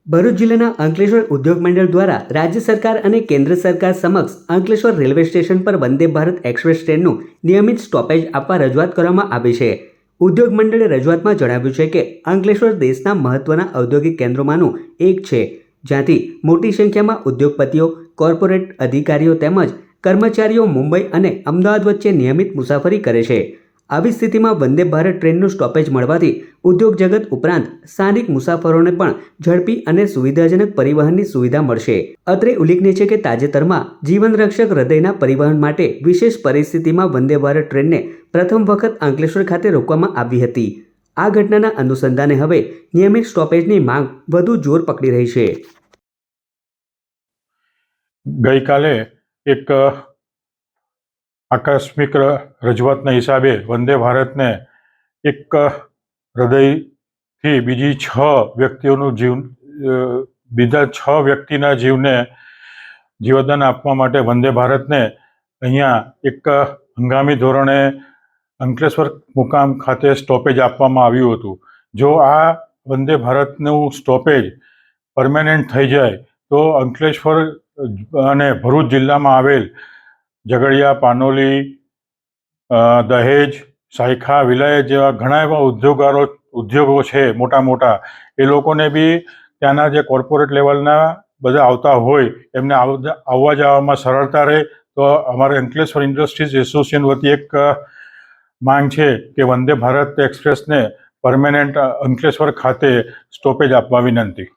ભરૂચ જિલ્લાના અંકલેશ્વર ઉદ્યોગ મંડળ દ્વારા રાજ્ય સરકાર અને કેન્દ્ર સરકાર સમક્ષ અંકલેશ્વર રેલવે સ્ટેશન પર વંદે ભારત એક્સપ્રેસ ટ્રેનનું નિયમિત સ્ટોપેજ આપવા રજૂઆત કરવામાં આવી છે। ઉદ્યોગ મંડળે રજૂઆતમાં જણાવ્યું છે કે અંકલેશ્વર દેશના મહત્વના ઔદ્યોગિક કેન્દ્રોમાંનું એક છે, જ્યાંથી મોટી સંખ્યામાં ઉદ્યોગપતિઓ, કોર્પોરેટ અધિકારીઓ તેમજ કર્મચારીઓ મુંબઈ અને અમદાવાદ વચ્ચે નિયમિત મુસાફરી કરે છે। આવી સ્થિતિમાં વંદે ભારત ટ્રેનનું સ્ટોપેજ મળવાથી ઉદ્યોગ જગત ઉપરાંત સ્થાનિક મુસાફરોને પણ ઝડપી અને સુવિધાજનક પરિવહનની સુવિધા મળશે। અત્રે ઉલ્લેખનીય છે કે તાજેતરમાં જીવનરક્ષક હૃદયના પરિવહન માટે વિશેષ પરિસ્થિતિમાં વંદે ભારત ટ્રેનને પ્રથમ વખત અંકલેશ્વર ખાતે રોકવામાં આવી હતી। આ ઘટનાના અનુસંધાને હવે નિયમિત સ્ટોપેજની માંગ વધુ જોર પકડી રહી છે। ગઈકાલે એક આકસ્મિક રજૂઆતના હિસાબે વંદે ભારતને એક હૃદયથી બીજા 6 વ્યક્તિના જીવને જીવદાન આપવા માટે વંદે ભારતને અહીંયા એક હંગામી ધોરણે અંકલેશ્વર મુકામ ખાતે સ્ટોપેજ આપવામાં આવ્યું હતું। જો આ વંદે ભારતનું સ્ટોપેજ પરમેનન્ટ થઈ જાય તો અંકલેશ્વર અને ભરૂચ જિલ્લામાં આવેલ ઝઘડિયા, પાનોલી, દહેજ, સાયખા, વિલાયત જેવા ઘણા એવા ઉદ્યોગો છે મોટા મોટા, એ લોકોને બી ત્યાંના જે કોર્પોરેટ લેવલના બધા આવતા હોય એમને આવવા જવામાં સરળતા રહે। તો અમારે અંકલેશ્વર ઇન્ડસ્ટ્રીઝ એસોસિએશન વતી એક માંગ છે કે વંદે ભારત એક્સપ્રેસને પરમેનન્ટ અંકલેશ્વર ખાતે સ્ટોપેજ આપવા વિનંતી।